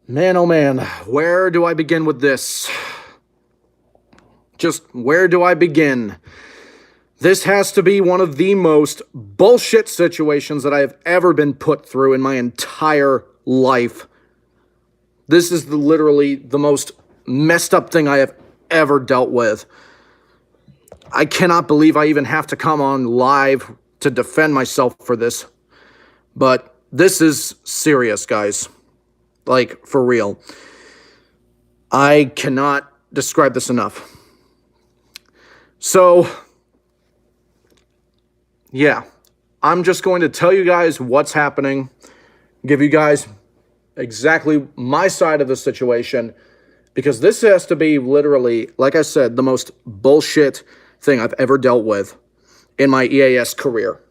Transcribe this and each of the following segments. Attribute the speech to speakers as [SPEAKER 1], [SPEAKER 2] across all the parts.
[SPEAKER 1] Man, oh man, where do I begin with this? Just where do I begin? This has to be one of the most bullshit situations that I have ever been put through in my entire life. This is literally the most messed up thing I have ever dealt with. I cannot believe I even have to come on live to defend myself for this. But this is serious, guys. Like, for real. I cannot describe this enough. So, yeah, I'm just going to tell you guys what's happening, give you guys exactly my side of the situation, because this has to be literally, like I said, the most bullshit thing I've ever dealt with in my EAS career.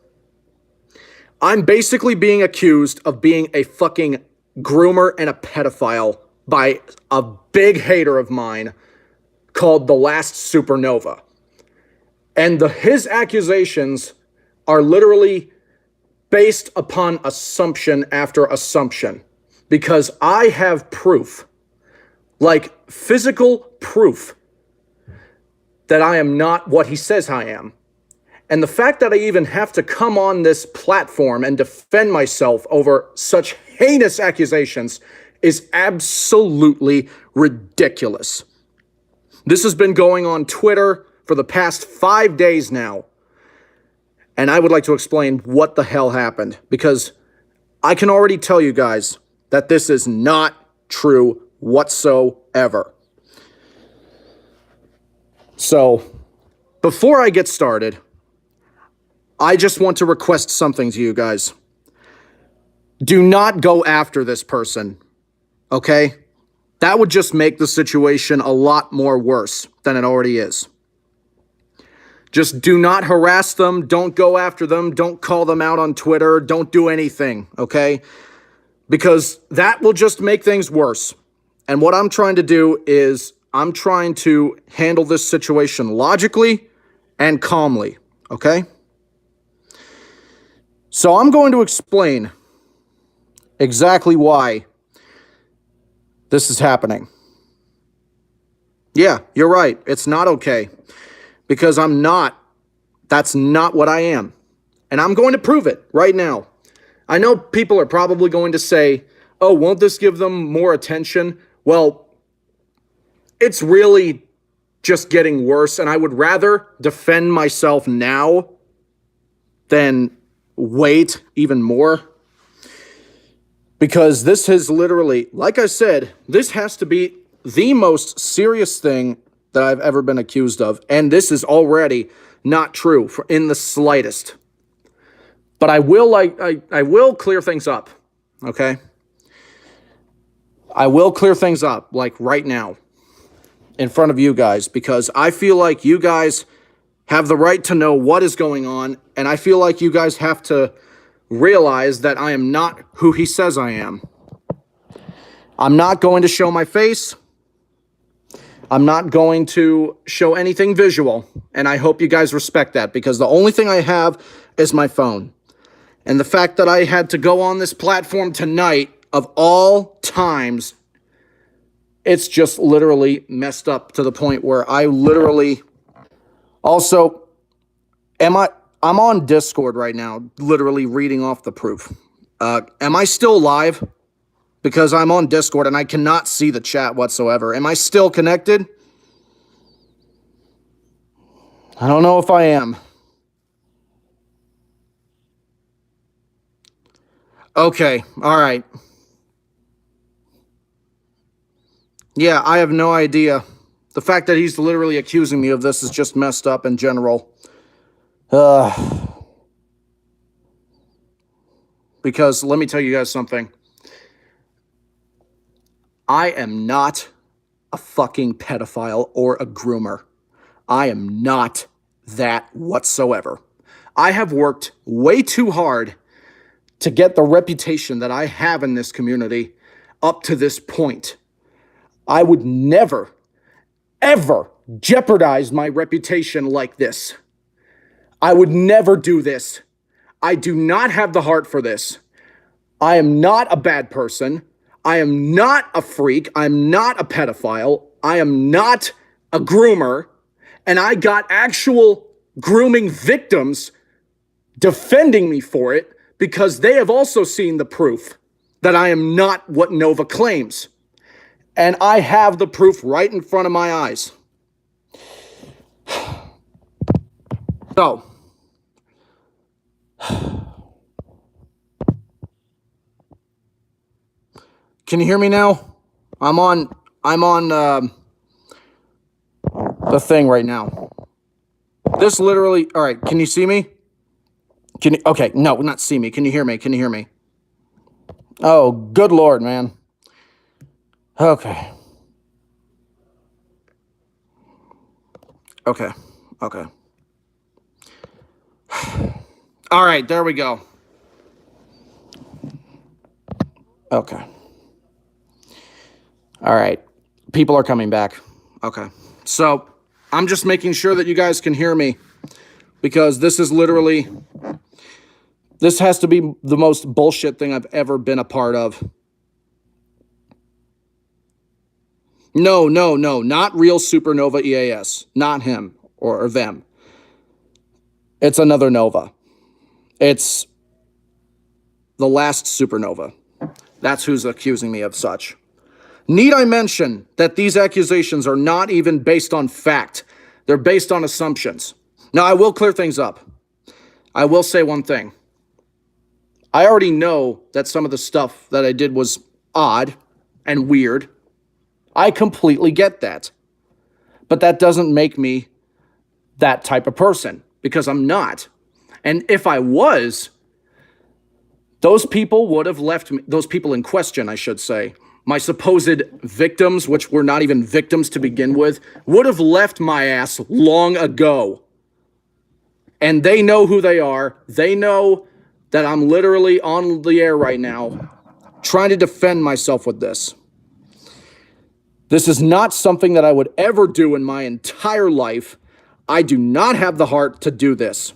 [SPEAKER 1] I'm basically being accused of being a fucking groomer and a pedophile by a big hater of mine called The Last Supernova. And his accusations are literally based upon assumption after assumption. Because I have proof, like physical proof, that I am not what he says I am. And the fact that I even have to come on this platform and defend myself over such heinous accusations is absolutely ridiculous. This has been going on Twitter for the past 5 days now. And I would like to explain what the hell happened, because I can already tell you guys that this is not true whatsoever. So, before I get started, I just want to request something to you guys. Do not go after this person, okay? That would just make the situation a lot more worse than it already is. Just do not harass them, don't go after them, don't call them out on Twitter, don't do anything, okay? Because that will just make things worse. And what I'm trying to do is I'm trying to handle this situation logically and calmly, okay? So I'm going to explain exactly why this is happening. Yeah, you're right. It's not okay. Because I'm not. That's not what I am. And I'm going to prove it right now. I know people are probably going to say, oh, won't this give them more attention? Well, it's really just getting worse, and I would rather defend myself now than wait even more. Because this has literally, like I said, this has to be the most serious thing that I've ever been accused of. And this is already not true in the slightest. But I will clear things up, okay? I will clear things up, like right now, in front of you guys, because I feel like you guys have the right to know what is going on, and I feel like you guys have to realize that I am not who he says I am. I'm not going to show my face. I'm not going to show anything visual, and I hope you guys respect that, because the only thing I have is my phone. And the fact that I had to go on this platform tonight, of all times, it's just literally messed up to the point where I literally... Also, I'm on Discord right now, literally reading off the proof. Am I still live? Because I'm on Discord and I cannot see the chat whatsoever. Am I still connected? I don't know if I am. Okay, all right. Yeah, I have no idea. The fact that he's literally accusing me of this is just messed up in general. Because let me tell you guys something. I am not a fucking pedophile or a groomer. I am not that whatsoever. I have worked way too hard to get the reputation that I have in this community up to this point. I would never, ever jeopardize my reputation like this. I would never do this. I do not have the heart for this. I am not a bad person. I am not a freak. I'm not a pedophile. I am not a groomer. And I got actual grooming victims defending me for it because they have also seen the proof that I am not what Nova claims. And I have the proof right in front of my eyes. So, can you hear me now? I'm on the thing right now. This literally, all right, can you see me? Okay, no, not see me. Can you hear me? Can you hear me? Oh, good Lord, man. Okay. Okay. All right, there we go. Okay. All right. People are coming back. Okay. So, I'm just making sure that you guys can hear me because this is literally, this has to be the most bullshit thing I've ever been a part of. No, not real supernova EAS. Not him or them. It's another Nova. It's the last supernova. That's who's accusing me of such. Need I mention that these accusations are not even based on fact. They're based on assumptions. Now, I will clear things up. I will say one thing. I already know that some of the stuff that I did was odd and weird. I completely get that. But that doesn't make me that type of person, because I'm not. And if I was, those people would have left me, those people in question, I should say, my supposed victims, which were not even victims to begin with, would have left my ass long ago. And they know who they are. They know that I'm literally on the air right now trying to defend myself with this. This is not something that I would ever do in my entire life. I do not have the heart to do this,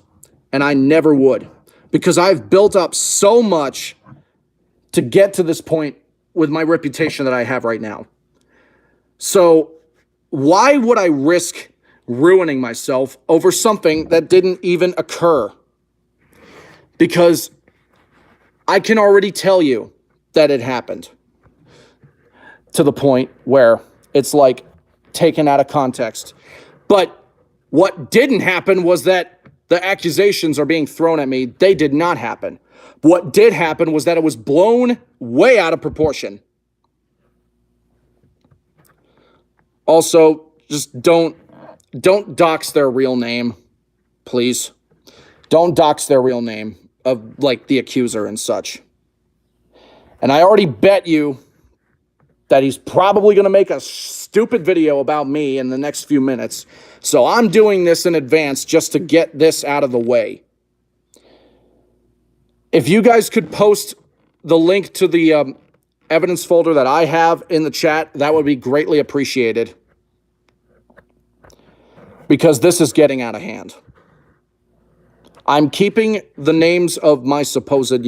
[SPEAKER 1] and I never would, because I've built up so much to get to this point with my reputation that I have right now. So why would I risk ruining myself over something that didn't even occur? Because I can already tell you that it happened, to the point where it's like taken out of context. But what didn't happen was that the accusations are being thrown at me. They did not happen. What did happen was that it was blown way out of proportion. Also, just don't dox their real name, please. Don't dox their real name of, like, the accuser and such. And I already bet you that he's probably going to make a stupid video about me in the next few minutes. So I'm doing this in advance just to get this out of the way. If you guys could post the link to the evidence folder that I have in the chat, that would be greatly appreciated. Because this is getting out of hand. I'm keeping the names of my supposed,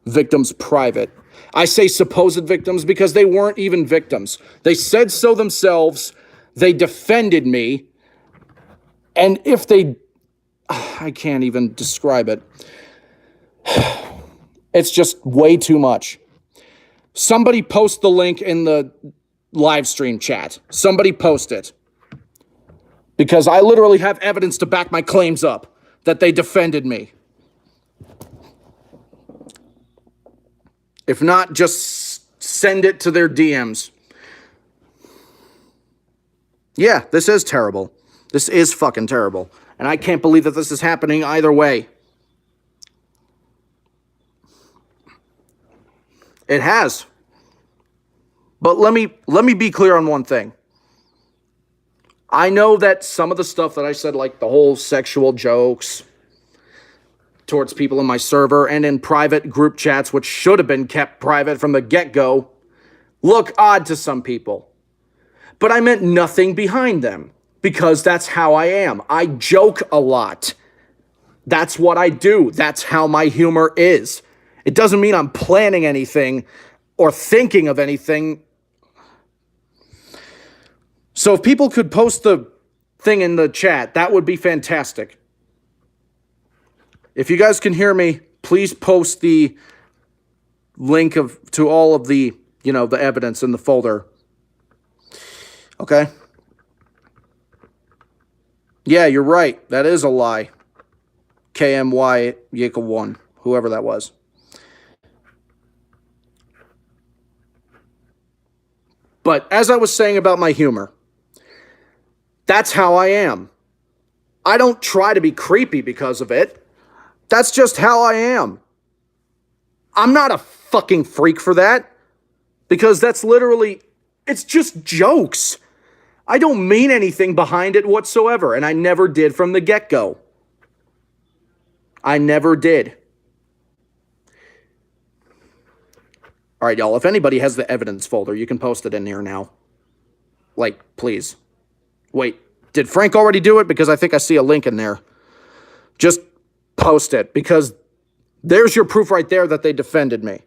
[SPEAKER 1] victims private. I say supposed victims because they weren't even victims. They said so themselves. They defended me. And if they... I can't even describe it. It's just way too much. Somebody post the link in the live stream chat. Somebody post it. Because I literally have evidence to back my claims up that they defended me. If not, just send it to their DMs. Yeah, this is terrible. This is fucking terrible. And I can't believe that this is happening either way. It has. But let me be clear on one thing. I know that some of the stuff that I said, like the whole sexual jokes towards people in my server and in private group chats, which should have been kept private from the get-go, look odd to some people. But I meant nothing behind them, because that's how I am. I joke a lot. That's what I do. That's how my humor is. It doesn't mean I'm planning anything or thinking of anything. So if people could post the thing in the chat, that would be fantastic. If you guys can hear me, please post the link to all of the, the evidence in the folder. Okay? Yeah, you're right. That is a lie. KMY Yika 1, whoever that was. But as I was saying about my humor, that's how I am. I don't try to be creepy because of it. That's just how I am. I'm not a fucking freak for that. Because that's literally, it's just jokes. I don't mean anything behind it whatsoever. And I never did from the get-go. I never did. All right, y'all. If anybody has the evidence folder, you can post it in here now. Like, please. Wait, did Frank already do it? Because I think I see a link in there. Just post it. Because there's your proof right there that they defended me.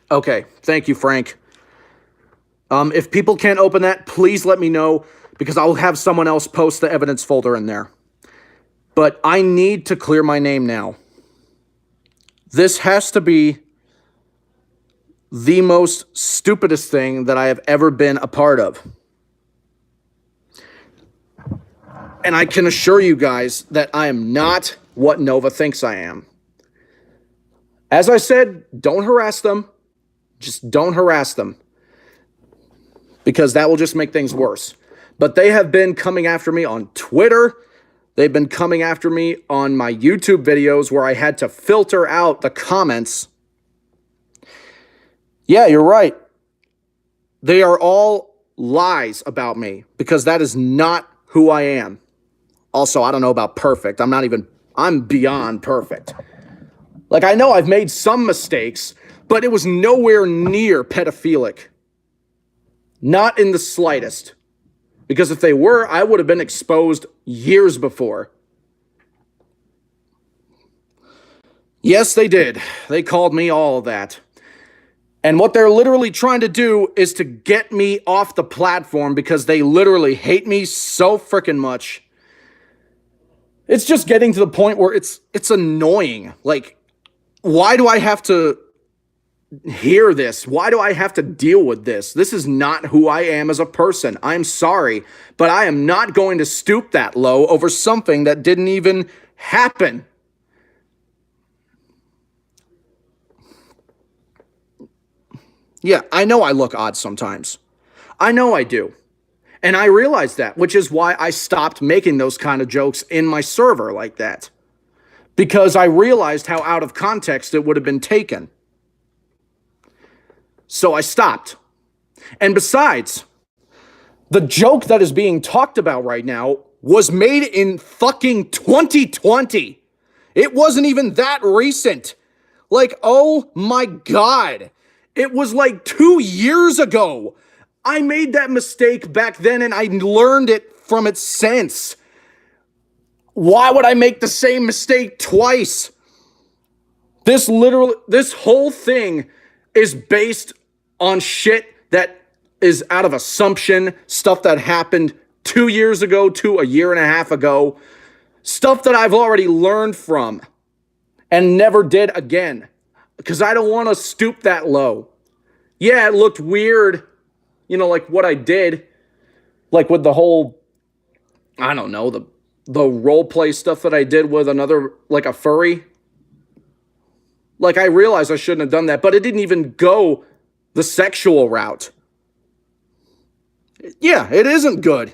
[SPEAKER 1] Okay, thank you, Frank. If people can't open that, please let me know, because I'll have someone else post the evidence folder in there. But I need to clear my name now. This has to be the most stupidest thing that I have ever been a part of. And I can assure you guys that I am not what Nova thinks I am. As I said, don't harass them. Just don't harass them, because that will just make things worse. But they have been coming after me on Twitter. They've been coming after me on my YouTube videos where I had to filter out the comments. Yeah, you're right. They are all lies about me, because that is not who I am. Also, I don't know about perfect. I'm beyond perfect. Like, I know I've made some mistakes, but it was nowhere near pedophilic. Not in the slightest. Because if they were, I would have been exposed years before. Yes, they did. They called me all of that. And what they're literally trying to do is to get me off the platform, because they literally hate me so freaking much. It's just getting to the point where it's annoying. Like, why do I have to hear this? Why do I have to deal with this? This is not who I am as a person. I'm sorry, but I am not going to stoop that low over something that didn't even happen. Yeah, I know I look odd sometimes. I know I do. And I realize that, which is why I stopped making those kind of jokes in my server like that. Because I realized how out of context it would have been taken. So I stopped. And besides, the joke that is being talked about right now was made in fucking 2020. It wasn't even that recent. Like, oh my God. It was like 2 years ago. I made that mistake back then and I learned it from it since. Why would I make the same mistake twice? This whole thing is based on shit that is out of assumption, stuff that happened 2 years ago to a year and a half ago, stuff that I've already learned from and never did again, because I don't want to stoop that low. Yeah, it looked weird, like what I did, like with the whole, I don't know, the role play stuff that I did with another, like a furry. Like, I realized I shouldn't have done that, but it didn't even go the sexual route. Yeah, it isn't good.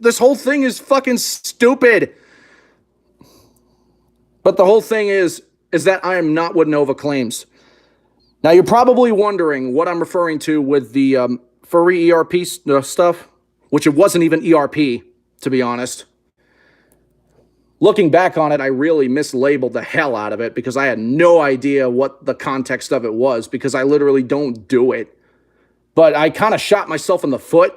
[SPEAKER 1] This whole thing is fucking stupid. But the whole thing is that I am not what Nova claims. Now, you're probably wondering what I'm referring to with the furry ERP stuff, which it wasn't even ERP, to be honest. Looking back on it, I really mislabeled the hell out of it, because I had no idea what the context of it was, because I literally don't do it. But I kind of shot myself in the foot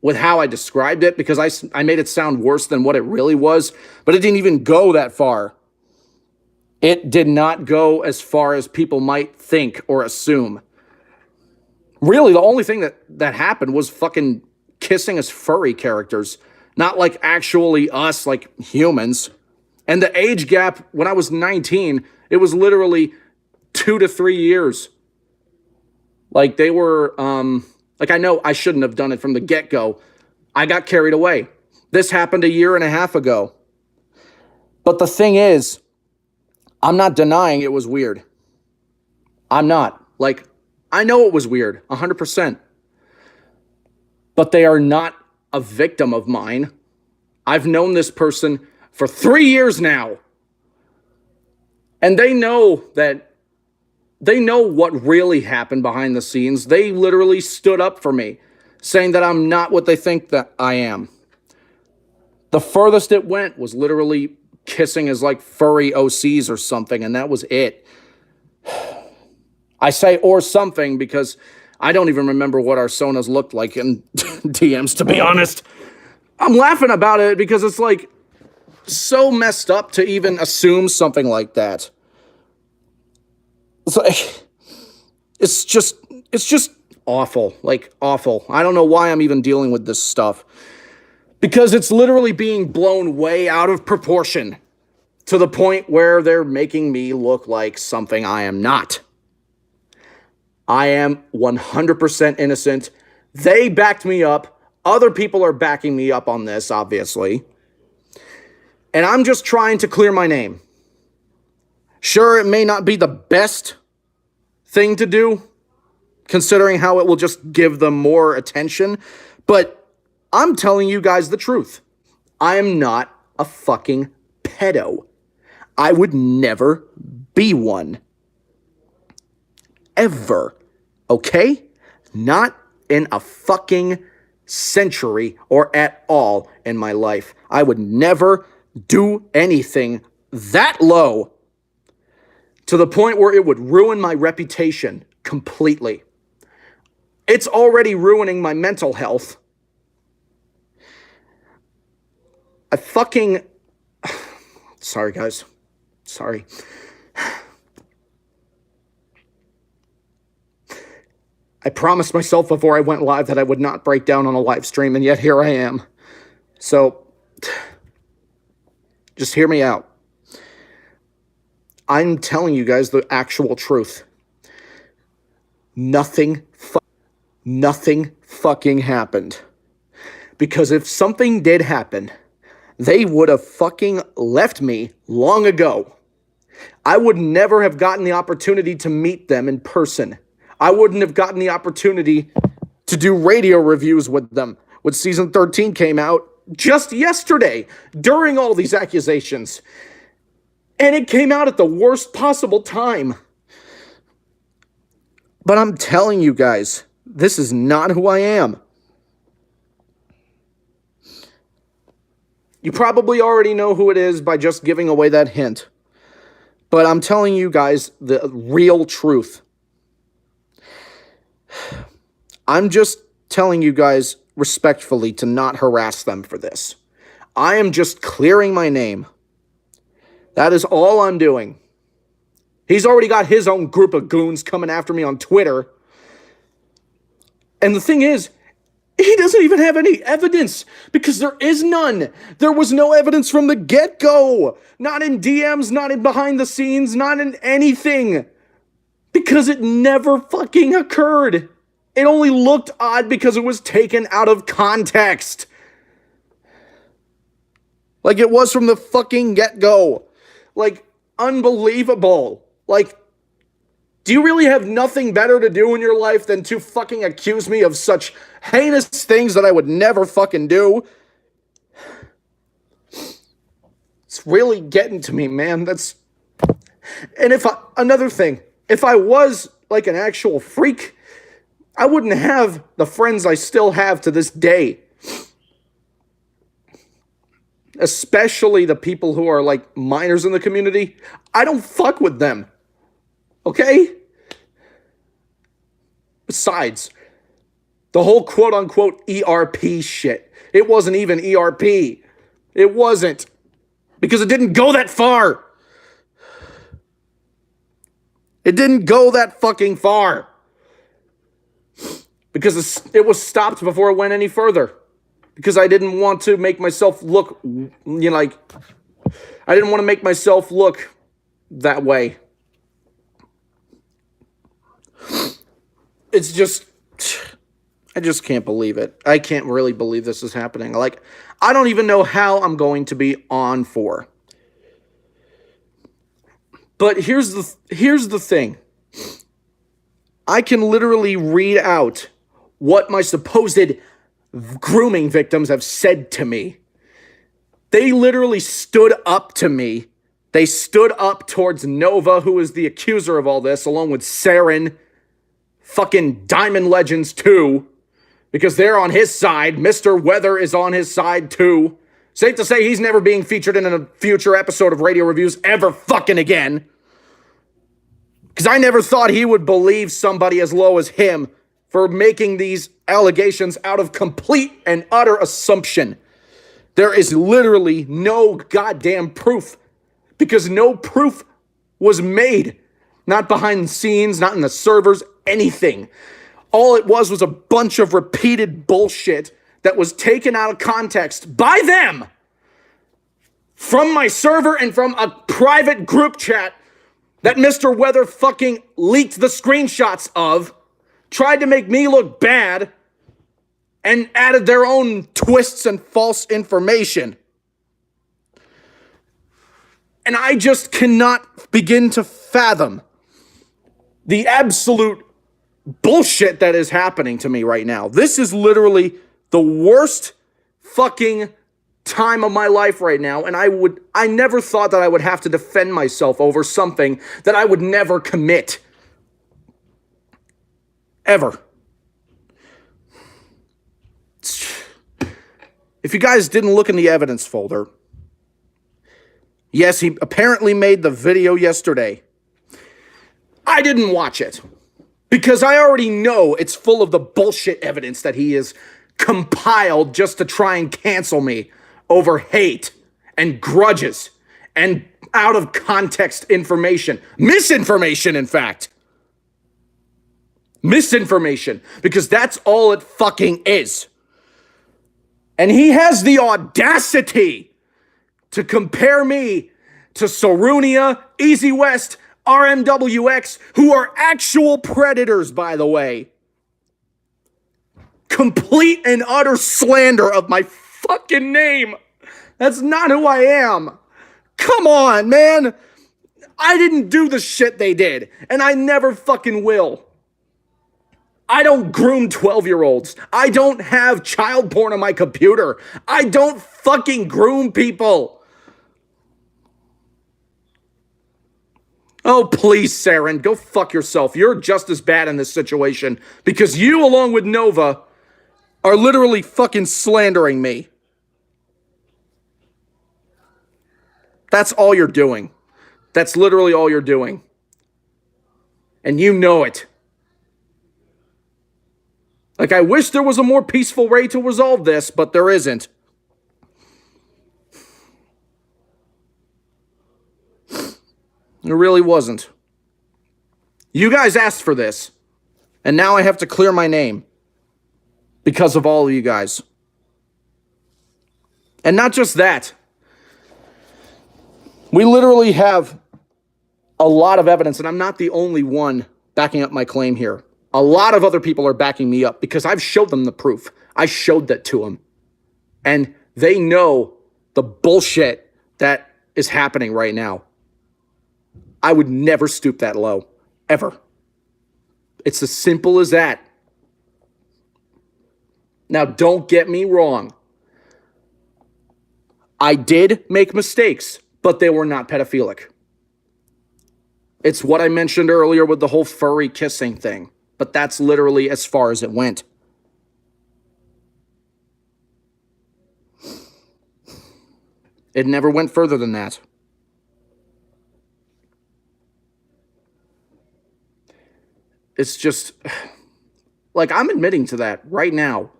[SPEAKER 1] with how I described it, because I made it sound worse than what it really was, but it didn't even go that far. It did not go as far as people might think or assume. Really, the only thing that happened was fucking kissing as furry characters, not like actually us, like humans. And the age gap, when I was 19, it was literally 2 to 3 years. Like they were, like I know I shouldn't have done it from the get-go. I got carried away. This happened 1.5 years ago. But the thing is, I'm not denying it was weird. I'm not. Like, I know it was weird, 100%. But they are not a victim of mine. I've known this person for 3 years now. And they know what really happened behind the scenes. They literally stood up for me, saying that I'm not what they think that I am. The furthest it went was literally kissing as like furry OCs or something, and that was it. I say or something because I don't even remember what our sonas looked like in DMs, to be honest. I'm laughing about it because it's like so messed up to even assume something like that. It's like, it's just awful, like awful. I don't know why I'm even dealing with this stuff. Because it's literally being blown way out of proportion to the point where they're making me look like something I am not. I am 100% innocent. They backed me up. Other people are backing me up on this, obviously. And I'm just trying to clear my name. Sure, it may not be the best thing to do, considering how it will just give them more attention, but I'm telling you guys the truth. I am not a fucking pedo. I would never be one. Ever. Okay? Not in a fucking century or at all in my life. I would never do anything that low to the point where it would ruin my reputation completely. It's already ruining my mental health. I fucking... Sorry, guys. Sorry. I promised myself before I went live that I would not break down on a live stream, and yet here I am. So, just hear me out. I'm telling you guys the actual truth. Nothing fucking happened. Because if something did happen, they would have fucking left me long ago. I would never have gotten the opportunity to meet them in person. I wouldn't have gotten the opportunity to do radio reviews with them when season 13 came out just yesterday during all these accusations. And it came out at the worst possible time. But I'm telling you guys, this is not who I am. You probably already know who it is by just giving away that hint. But I'm telling you guys the real truth. I'm just telling you guys respectfully to not harass them for this. I am just clearing my name. That is all I'm doing. He's already got his own group of goons coming after me on Twitter. And the thing is, he doesn't even have any evidence because there is none. There was no evidence from the get-go. Not in DMs, not in behind the scenes, not in anything. Because it never fucking occurred. It only looked odd because it was taken out of context. Like it was from the fucking get-go. Like, unbelievable. Like, do you really have nothing better to do in your life than to fucking accuse me of such heinous things that I would never fucking do? It's really getting to me, man. And another thing, if I was like an actual freak, I wouldn't have the friends I still have to this day. Especially the people who are like minors in the community. I don't fuck with them. Okay? Besides, the whole quote-unquote ERP shit. It wasn't even ERP. It wasn't. Because it didn't go that far. It didn't go that fucking far. Because it was stopped before it went any further. Because I didn't want to make myself look, like, I didn't want to make myself look that way. It's just, I just can't believe it. I can't really believe this is happening. Like, I don't even know how I'm going to be on for. But here's the thing. I can literally read out what my supposed grooming victims have said to me. They literally stood up to me. They stood up towards Nova, who is the accuser of all this, along with Saren, fucking Diamond Legends too, because they're on his side. Mr. Weather is on his side too. Safe to say he's never being featured in a future episode of Radio Reviews ever fucking again. Because I never thought he would believe somebody as low as him for making these allegations out of complete and utter assumption. There is literally no goddamn proof, because no proof was made. Not behind the scenes, not in the servers, anything. All it was a bunch of repeated bullshit that was taken out of context by them from my server and from a private group chat that Mr. Weather fucking leaked the screenshots of, tried to make me look bad, and added their own twists and false information. And I just cannot begin to fathom the absolute bullshit that is happening to me right now. This is literally the worst fucking time of my life right now, and I never thought that I would have to defend myself over something that I would never commit. Ever. If you guys didn't look in the evidence folder, yes, he apparently made the video yesterday. I didn't watch it because I already know it's full of the bullshit evidence that he has compiled just to try and cancel me over hate and grudges and out of context information. Misinformation, in fact. Misinformation, because that's all it fucking is. And he has the audacity to compare me to Sarunia, Easy West, RMWX, who are actual predators, by the way. Complete and utter slander of my fucking name. That's not who I am. Come on, man. I didn't do the shit they did, and I never fucking will. I don't groom 12-year-olds. I don't have child porn on my computer. I don't fucking groom people. Oh, please, Saren, go fuck yourself. You're just as bad in this situation because you, along with Nova, are literally fucking slandering me. That's all you're doing. That's literally all you're doing. And you know it. Like, I wish there was a more peaceful way to resolve this, but there isn't. There really wasn't. You guys asked for this, and now I have to clear my name because of all of you guys. And not just that. We literally have a lot of evidence, and I'm not the only one backing up my claim here. A lot of other people are backing me up because I've showed them the proof. I showed that to them. And they know the bullshit that is happening right now. I would never stoop that low. Ever. It's as simple as that. Now, don't get me wrong. I did make mistakes, but they were not pedophilic. It's what I mentioned earlier with the whole furry kissing thing. But that's literally as far as it went. It never went further than that. It's just, like, I'm admitting to that right now.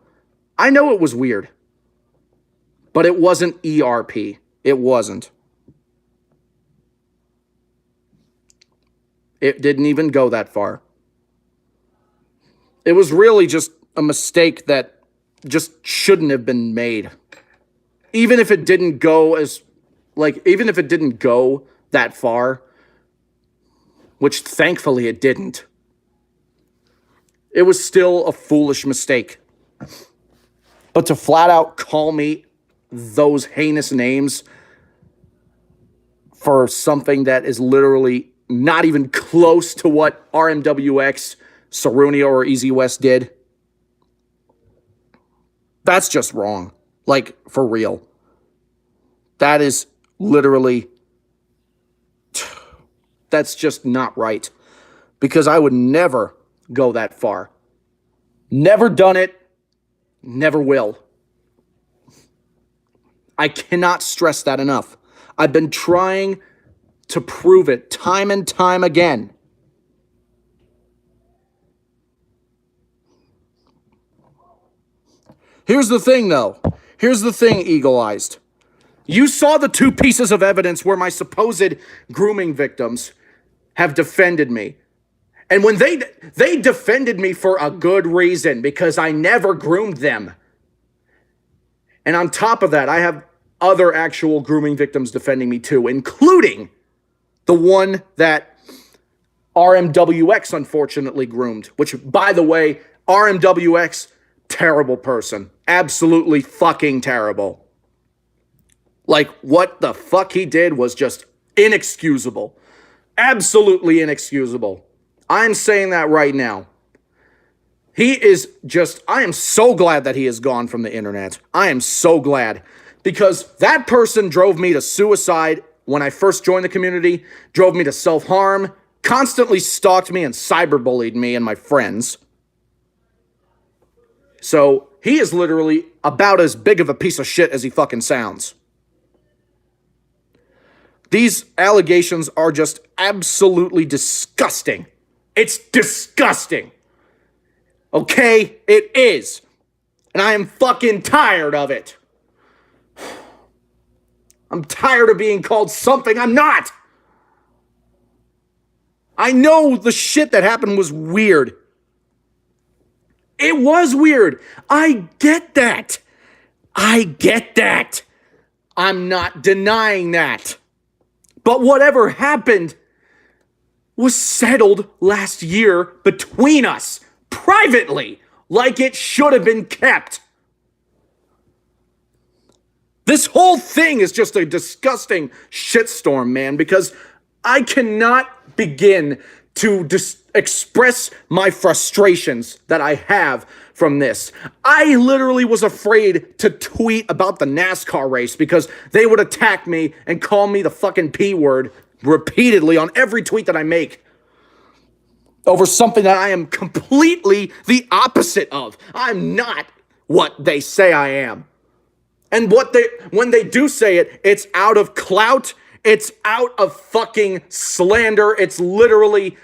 [SPEAKER 1] I know it was weird. But it wasn't ERP. It wasn't. It didn't even go that far. It was really just a mistake that just shouldn't have been made. Even if it didn't go even if it didn't go that far, which thankfully it didn't, it was still a foolish mistake. But to flat out call me those heinous names for something that is literally not even close to what RMWX, Sarunia, or Easy West did, that's just wrong. Like, for real. That is literally, that's just not right. Because I would never go that far. Never done it. Never will. I cannot stress that enough. I've been trying to prove it time and time again. Here's the thing, though. Here's the thing, Eagle-Eyed. You saw the 2 pieces of evidence where my supposed grooming victims have defended me. And when they defended me for a good reason, because I never groomed them. And on top of that, I have other actual grooming victims defending me too, including the one that RMWX unfortunately groomed, which, by the way, RMWX, terrible person. Absolutely fucking terrible. Like, what the fuck he did was just inexcusable. Absolutely inexcusable. I'm saying that right now. He is just, I am so glad that he is gone from the internet. I am so glad. Because that person drove me to suicide when I first joined the community, drove me to self-harm, constantly stalked me and cyberbullied me and my friends. So he is literally about as big of a piece of shit as he fucking sounds. These allegations are just absolutely disgusting. It's disgusting. Okay? It is. And I am fucking tired of it. I'm tired of being called something I'm not. I know the shit that happened was weird. It was weird. I get that. I get that. I'm not denying that. But whatever happened was settled last year between us, privately, like it should have been kept. This whole thing is just a disgusting shitstorm, man, because I cannot begin to express my frustrations that I have from this. I literally was afraid to tweet about the NASCAR race because they would attack me and call me the fucking P word repeatedly on every tweet that I make over something that I am completely the opposite of. I'm not what they say I am. And when they do say it, it's out of clout. It's out of fucking slander. It's literally,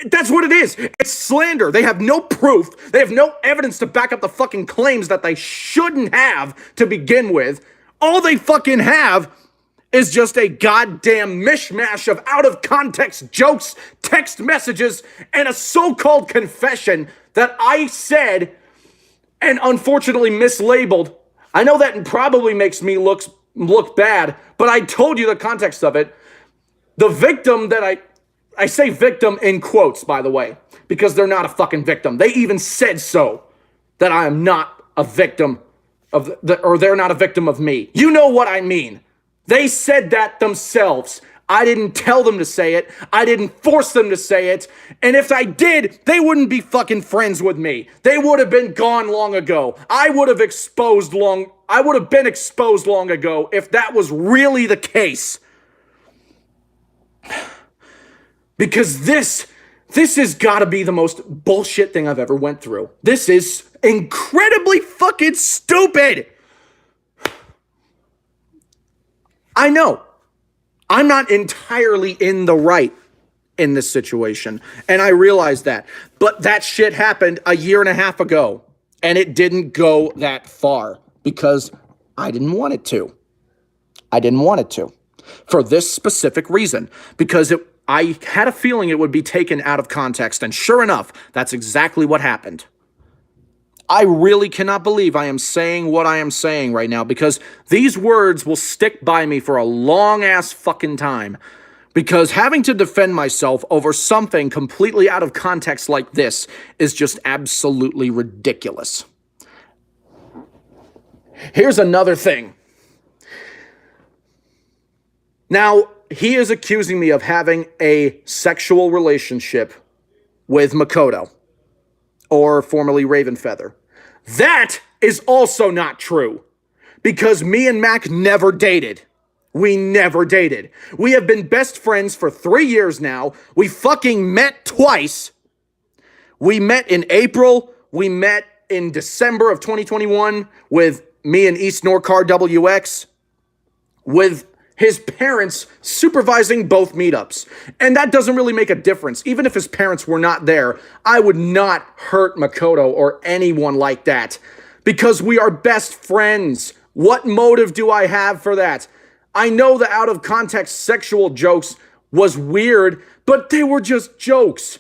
[SPEAKER 1] that's what it is. It's slander. They have no proof. They have no evidence to back up the fucking claims that they shouldn't have to begin with. All they fucking have is just a goddamn mishmash of out of context jokes, text messages, and a so-called confession that I said and unfortunately mislabeled. I know that probably makes me look bad, but I told you the context of it. The victim that I say victim in quotes, by the way, because they're not a fucking victim. They even said so, that I am not a victim of or they're not a victim of me. You know what I mean. They said that themselves. I didn't tell them to say it. I didn't force them to say it. And if I did, they wouldn't be fucking friends with me. They would have been gone long ago. I would have been exposed long ago if that was really the case. Because this has got to be the most bullshit thing I've ever went through. This is incredibly fucking stupid. I know. I'm not entirely in the right in this situation, and I realize that. But that shit happened a year and a half ago, and it didn't go that far because I didn't want it to. I didn't want it to for this specific reason, because I had a feeling it would be taken out of context, and sure enough, that's exactly what happened. I really cannot believe I am saying what I am saying right now, because these words will stick by me for a long-ass fucking time. Because having to defend myself over something completely out of context like this is just absolutely ridiculous. Here's another thing. Now, he is accusing me of having a sexual relationship with Makoto, or formerly Ravenfeather. That is also not true, because me and Mac never dated. We never dated. We have been best friends for 3 years now. We fucking met twice. We met in April. We met in December of 2021 with me and East Norcar WX, with his parents supervising both meetups. And that doesn't really make a difference. Even if his parents were not there, I would not hurt Makoto or anyone like that, because we are best friends. What motive do I have for that? I know the out of context sexual jokes was weird, but they were just jokes.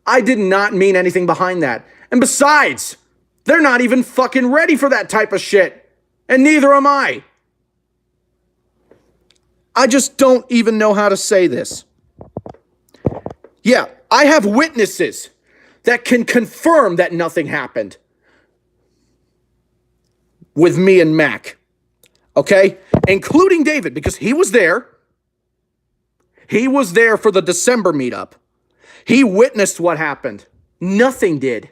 [SPEAKER 1] I did not mean anything behind that. And besides, they're not even fucking ready for that type of shit. And neither am I. I just don't even know how to say this. Yeah, I have witnesses that can confirm that nothing happened with me and Mac. Okay? Including David, because he was there. He was there for the December meetup. He witnessed what happened. Nothing did.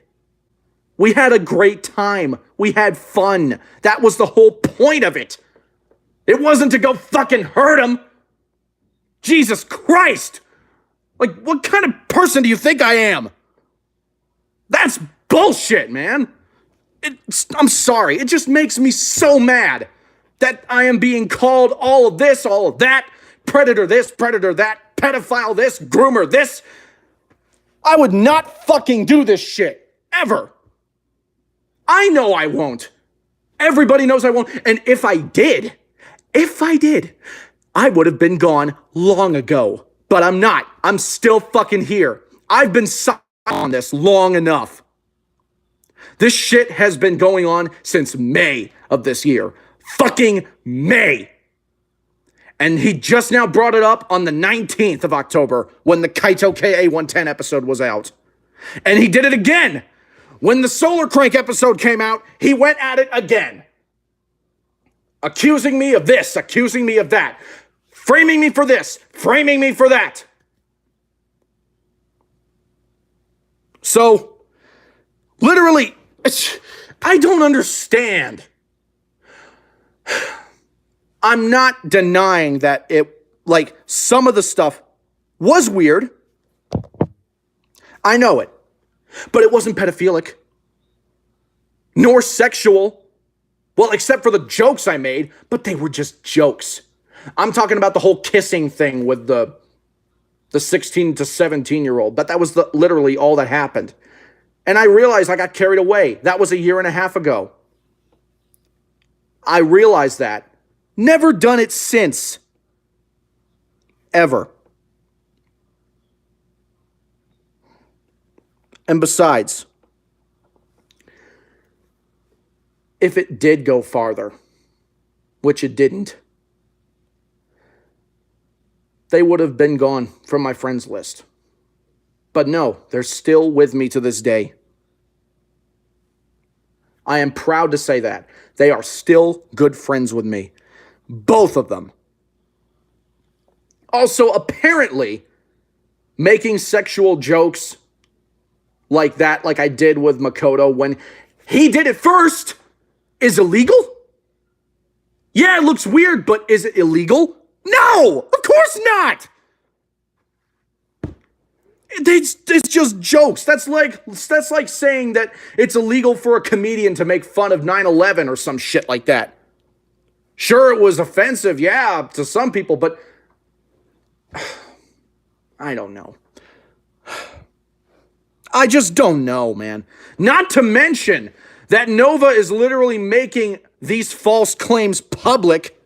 [SPEAKER 1] We had a great time. We had fun. That was the whole point of it. It wasn't to go fucking hurt him. Jesus Christ. Like, what kind of person do you think I am? That's bullshit, man. I'm sorry. It just makes me so mad that I am being called all of this, all of that, predator this, predator that, pedophile this, groomer this. I would not fucking do this shit, ever. I know I won't. Everybody knows I won't. And if I did, I would have been gone long ago. But I'm not. I'm still fucking here. I've been silent on this long enough. This shit has been going on since May of this year. Fucking May. And he just now brought it up on the 19th of October when the Kaito KA110 episode was out. And he did it again. When the Solar Crank episode came out, he went at it again. Accusing me of this, accusing me of that. Framing me for this, framing me for that. So, literally, I don't understand. I'm not denying that some of the stuff was weird. I know it. But it wasn't pedophilic. Nor sexual. Well, except for the jokes I made, but they were just jokes. I'm talking about the whole kissing thing with the 16 to 17-year-old. But that was literally all that happened. And I realized I got carried away. That was a year and a half ago. I realized that. Never done it since. Ever. And besides, if it did go farther, which it didn't, they would have been gone from my friends list. But no, they're still with me to this day. I am proud to say that. They are still good friends with me. Both of them. Also, apparently, making sexual jokes like that, like I did with Makoto when he did it first, is illegal? Yeah, it looks weird, but is it illegal? No, of course not. It's just jokes. That's like saying that it's illegal for a comedian to make fun of 9/11 or some shit like that. Sure, it was offensive, yeah, to some people, but I don't know. I just don't know, man. Not to mention that Nova is literally making these false claims public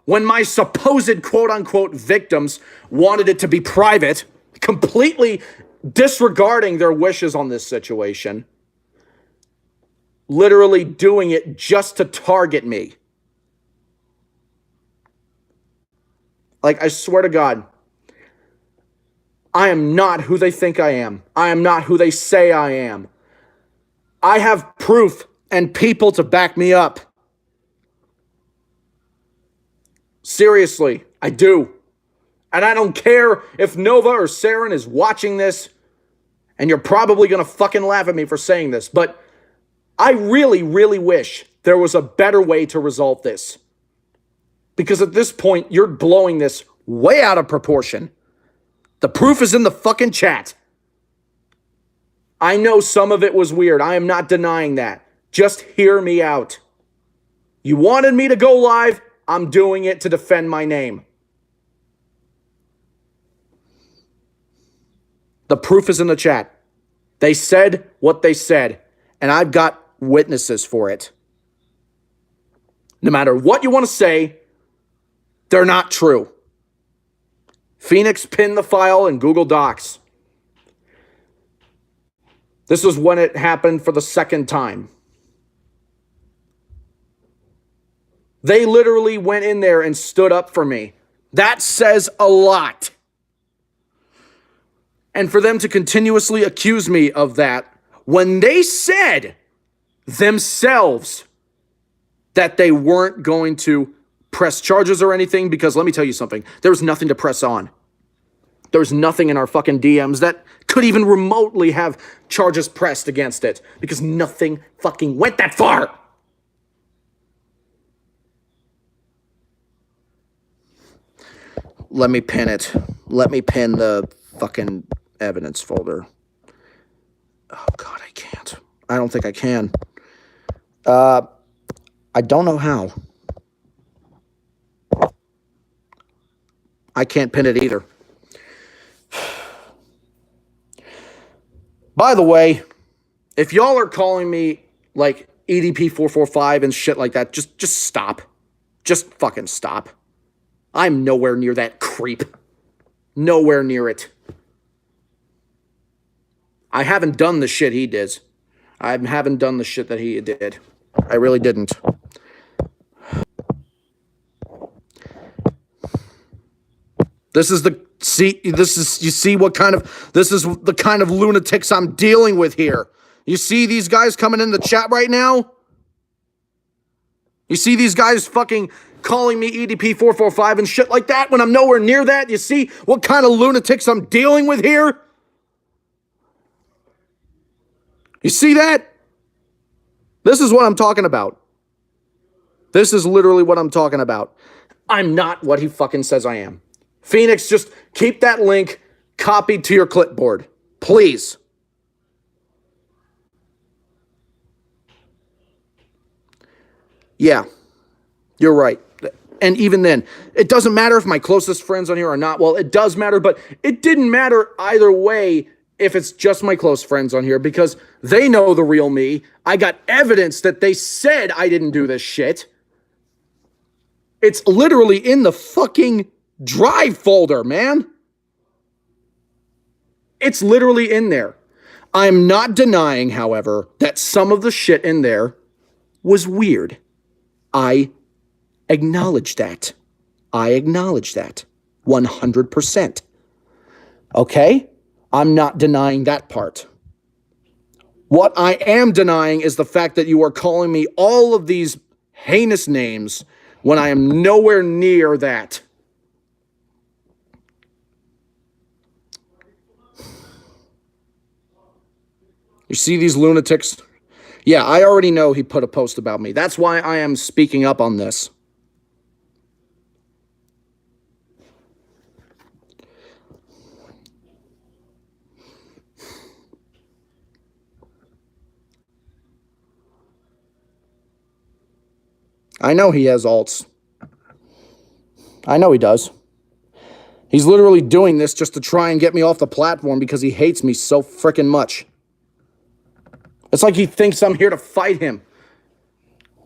[SPEAKER 1] when my supposed quote-unquote victims wanted it to be private, completely disregarding their wishes on this situation, literally doing it just to target me. Like, I swear to God, I am not who they think I am. I am not who they say I am. I have proof and people to back me up. Seriously, I do. And I don't care if Nova or Saren is watching this, and you're probably going to fucking laugh at me for saying this, but I really, really wish there was a better way to resolve this. Because at this point, you're blowing this way out of proportion. The proof is in the fucking chat. I know some of it was weird. I am not denying that. Just hear me out. You wanted me to go live. I'm doing it to defend my name. The proof is in the chat. They said what they said, and I've got witnesses for it. No matter what you want to say, they're not true. Phoenix pinned the file in Google Docs. This was when it happened for the second time. They literally went in there and stood up for me. That says a lot. And for them to continuously accuse me of that when they said themselves that they weren't going to press charges or anything, because let me tell you something, there was nothing to press on. There was nothing in our fucking DMs that could even remotely have charges pressed against it, because nothing fucking went that far. Let me pin it. Let me pin the fucking evidence folder. Oh, God, I can't. I don't think I can. I don't know how. I can't pin it either. By the way, if y'all are calling me like EDP 445 and shit like that, just stop. Just fucking stop. I'm nowhere near that creep. Nowhere near it. I haven't done the shit he did. I haven't done the shit that he did. I really didn't. This is the kind of lunatics I'm dealing with here. You see these guys coming in the chat right now? You see these guys fucking calling me EDP 445 and shit like that when I'm nowhere near that? You see what kind of lunatics I'm dealing with here? You see that? This is what I'm talking about. This is literally what I'm talking about. I'm not what he fucking says I am. Phoenix, just keep that link copied to your clipboard. Please. Yeah, you're right. And even then, it doesn't matter if my closest friends on here are not. Well, it does matter, but it didn't matter either way if it's just my close friends on here, because they know the real me. I got evidence that they said I didn't do this shit. It's literally in the fucking drive folder, man. It's literally in there. I'm not denying, however, that some of the shit in there was weird. I acknowledge that. I acknowledge that. 100%. Okay? I'm not denying that part. What I am denying is the fact that you are calling me all of these heinous names when I am nowhere near that. You see these lunatics? Yeah, I already know he put a post about me. That's why I am speaking up on this. I know he has alts. I know he does. He's literally doing this just to try and get me off the platform because he hates me so freaking much. It's like he thinks I'm here to fight him.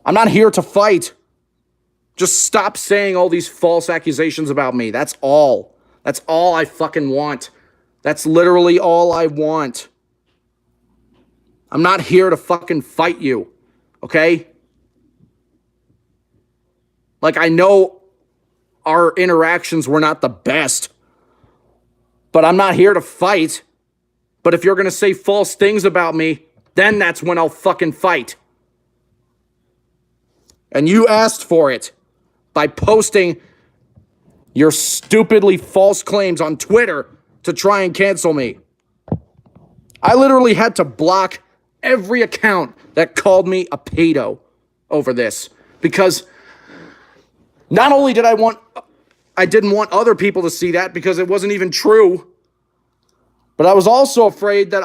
[SPEAKER 1] I'm not here to fight. Just stop saying all these false accusations about me. That's all. That's all I fucking want. That's literally all I want. I'm not here to fucking fight you, okay? Like, I know our interactions were not the best, but I'm not here to fight. But if you're going to say false things about me, then that's when I'll fucking fight. And you asked for it by posting your stupidly false claims on Twitter to try and cancel me. I literally had to block every account that called me a pedo over this, because not only I didn't want other people to see that because it wasn't even true, but I was also afraid that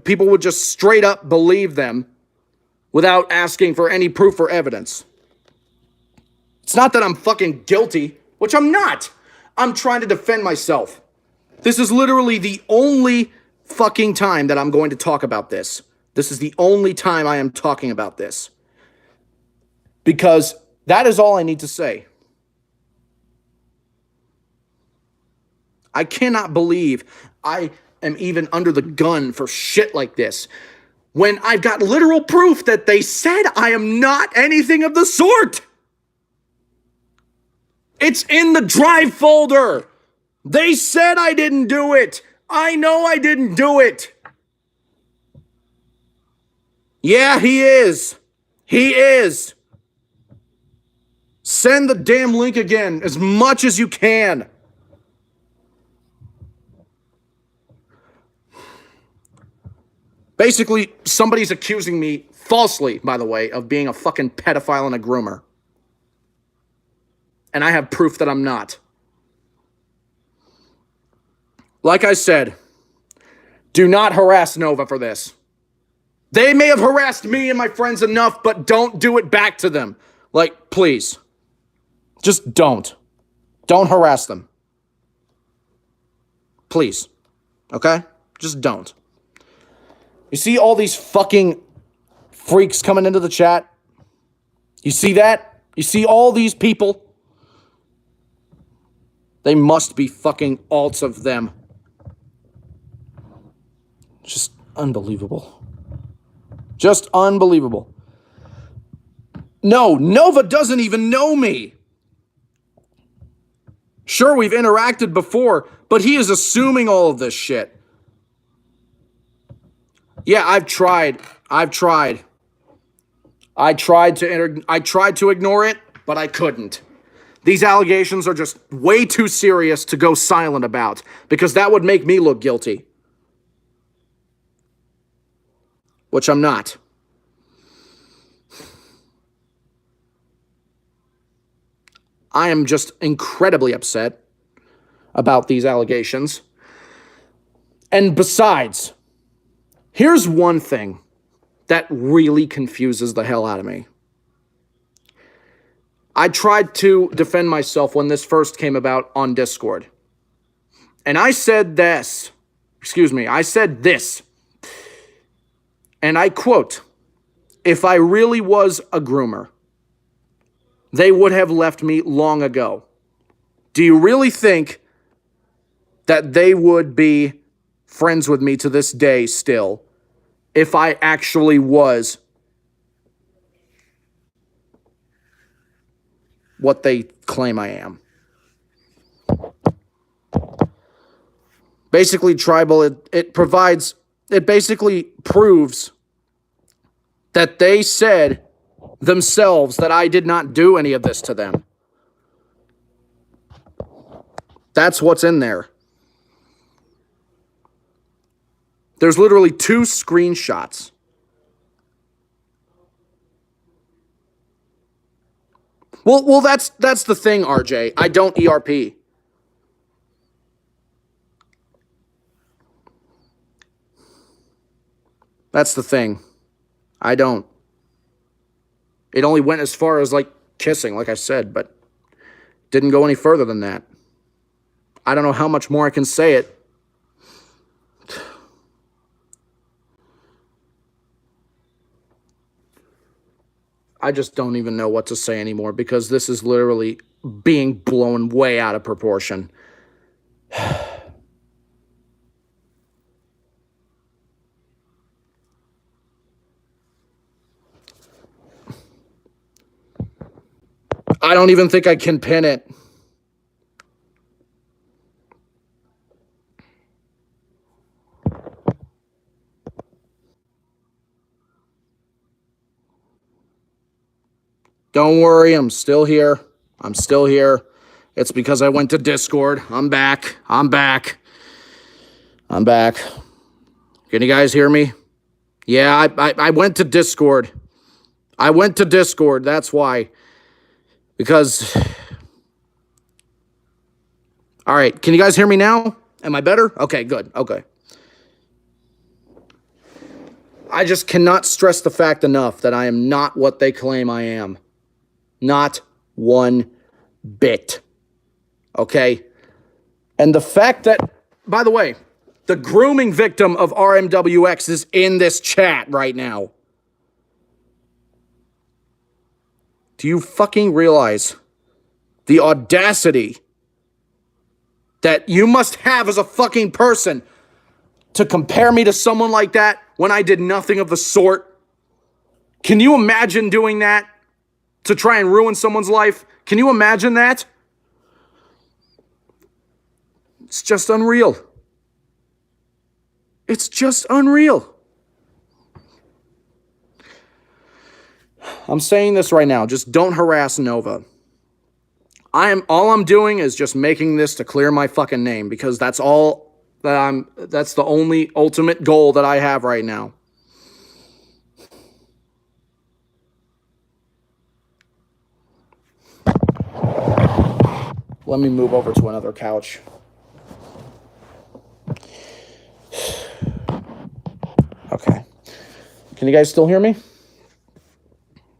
[SPEAKER 1] people would just straight up believe them without asking for any proof or evidence. It's not that I'm fucking guilty, which I'm not. I'm trying to defend myself. This is literally the only fucking time that I'm going to talk about this. This is the only time I am talking about this. Because that is all I need to say. I cannot believe I am even under the gun for shit like this, when I've got literal proof that they said I am not anything of the sort. It's in the drive folder. They said I didn't do it. I know I didn't do it. Yeah, he is. He is. Send the damn link again as much as you can. Basically, somebody's accusing me, falsely, by the way, of being a fucking pedophile and a groomer. And I have proof that I'm not. Like I said, do not harass Nova for this. They may have harassed me and my friends enough, but don't do it back to them. Like, please. Just don't. Don't harass them. Please. Okay? Just don't. You see all these fucking freaks coming into the chat? You see that? You see all these people? They must be fucking alts of them. Just unbelievable. Just unbelievable. No, Nova doesn't even know me. Sure, we've interacted before, but he is assuming all of this shit. Yeah, I tried to ignore it, but I couldn't. These allegations are just way too serious to go silent about, because that would make me look guilty. Which I'm not. I am just incredibly upset about these allegations. And besides, here's one thing that really confuses the hell out of me. I tried to defend myself when this first came about on Discord. And I said this. I said this. And I quote, "If I really was a groomer, they would have left me long ago. Do you really think that they would be friends with me to this day still if I actually was what they claim I am?" Basically, Tribal, it basically proves that they said themselves that I did not do any of this to them. That's what's in there. There's literally 2 screenshots. Well, that's the thing, RJ. I don't ERP. That's the thing. I don't. It only went as far as, like, kissing, like I said, but didn't go any further than that. I don't know how much more I can say it. I just don't even know what to say anymore because this is literally being blown way out of proportion. I don't even think I can pin it. Don't worry, I'm still here. I'm still here. It's because I went to Discord. I'm back. I'm back. I'm back. Can you guys hear me? Yeah, I went to Discord. I went to Discord, that's why. Because... All right, can you guys hear me now? Am I better? Okay, good. Okay. I just cannot stress the fact enough that I am not what they claim I am. Not one bit. Okay? And the fact that, by the way, the grooming victim of RMWX is in this chat right now. Do you fucking realize the audacity that you must have as a fucking person to compare me to someone like that when I did nothing of the sort? Can you imagine doing that to try and ruin someone's life? Can you imagine that? It's just unreal. It's just unreal. I'm saying this right now. Just don't harass Nova. All I'm doing is just making this to clear my fucking name because that's all that that's the only ultimate goal that I have right now. Let me move over to another couch. Okay. Can you guys still hear me?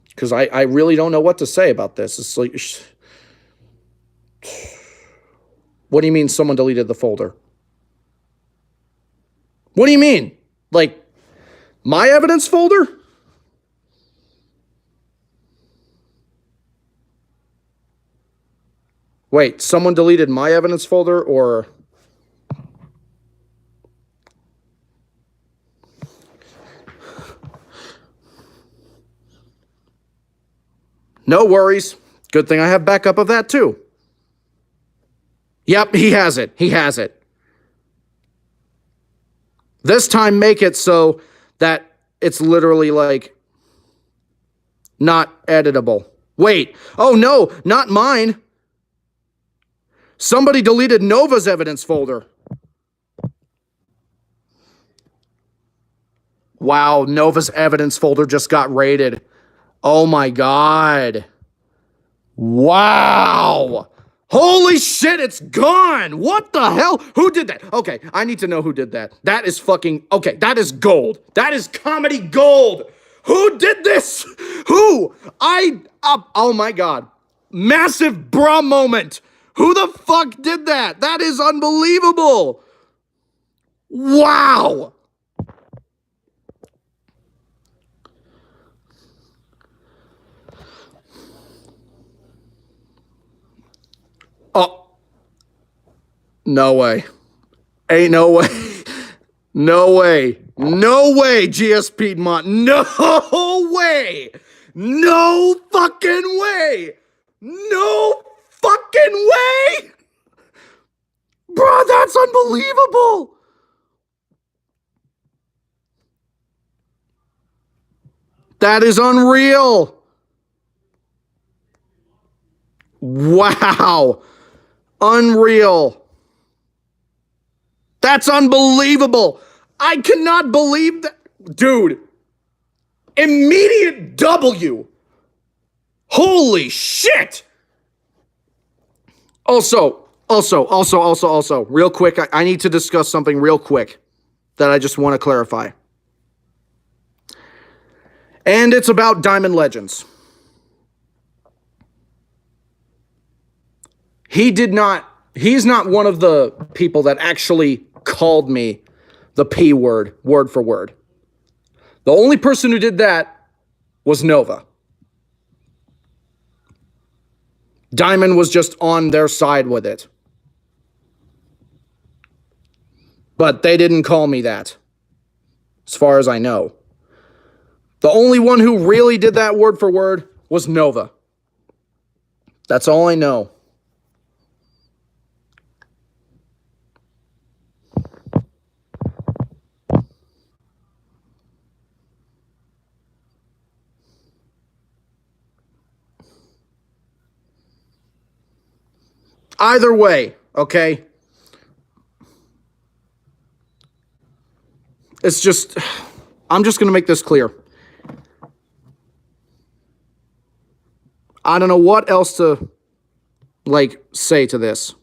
[SPEAKER 1] Because I really don't know what to say about this. It's like... What do you mean someone deleted the folder? What do you mean? Like, my evidence folder? Wait, someone deleted my evidence folder or... No worries. Good thing I have backup of that too. Yep, he has it. He has it. This time make it so that it's literally like not editable. Wait. Oh no, not mine. Somebody deleted Nova's evidence folder. Wow, Nova's evidence folder just got raided. Oh my God. Wow. Holy shit, it's gone. What the hell? Who did that? Okay, I need to know who did that. That is fucking, okay, that is gold. That is comedy gold. Who did this? Who? Oh my God. Massive bruh moment. Who the fuck did that? That is unbelievable. Wow. Oh. No way. Ain't no way. No way. No way, GS Piedmont. No way. No fucking way. No fucking way. Bro, that's unbelievable. That is unreal. Wow. Unreal. That's unbelievable. I cannot believe that. Dude. Immediate W. Holy shit. Also, real quick, I need to discuss something real quick that I just want to clarify. And it's about Diamond Legends. He's not one of the people that actually called me the P word, word for word. The only person who did that was Nova. Diamond was just on their side with it. But they didn't call me that, as far as I know. The only one who really did that word for word was Nova. That's all I know. Either way, okay? It's just, I'm just going to make this clear. I don't know what else to, like, say to this.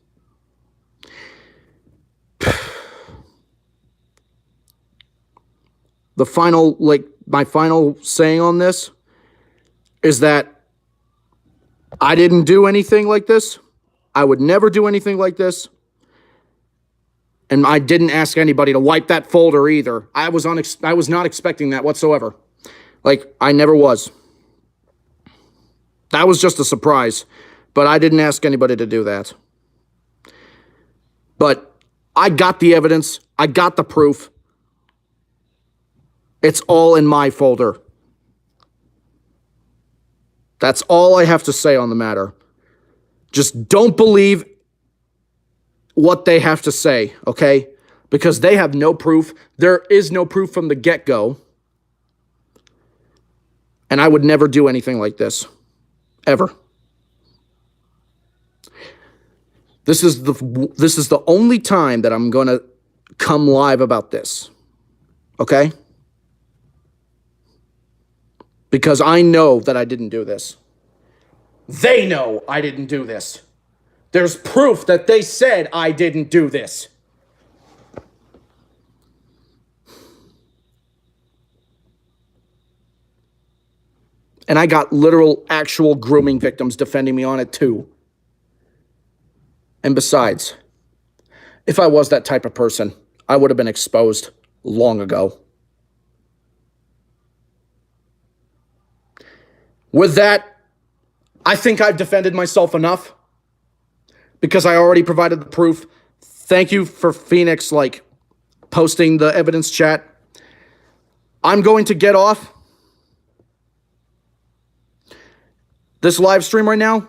[SPEAKER 1] The final, like, my final saying on this is that I didn't do anything like this. I would never do anything like this. And I didn't ask anybody to wipe that folder either. I was not expecting that whatsoever. Like, I never was. That was just a surprise. But I didn't ask anybody to do that. But I got the evidence. I got the proof. It's all in my folder. That's all I have to say on the matter. Just don't believe what they have to say, okay? Because they have no proof. There is no proof from the get-go. And I would never do anything like this. Ever. This is the only time that I'm going to come live about this. Okay? Because I know that I didn't do this. They know I didn't do this. There's proof that they said I didn't do this. And I got literal, actual grooming victims defending me on it too. And besides, if I was that type of person, I would have been exposed long ago. With that, I think I've defended myself enough because I already provided the proof. Thank you for Phoenix, like, posting the evidence chat. I'm going to get off this live stream right now.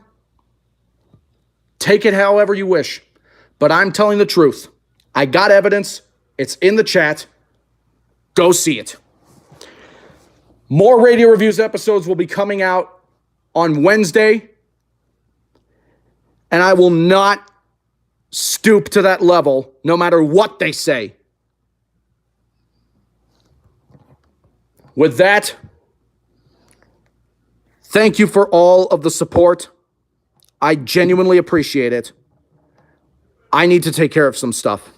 [SPEAKER 1] Take it however you wish, but I'm telling the truth. I got evidence. It's in the chat. Go see it. More Radio Reviews episodes will be coming out on Wednesday, and I will not stoop to that level no matter what they say. With that, thank you for all of the support. I genuinely appreciate it. I need to take care of some stuff.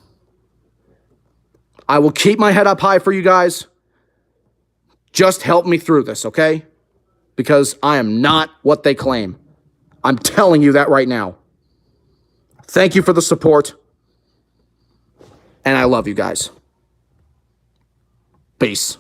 [SPEAKER 1] I will keep my head up high for you guys. Just help me through this, okay? Because I am not what they claim. I'm telling you that right now. Thank you for the support. And I love you guys. Peace.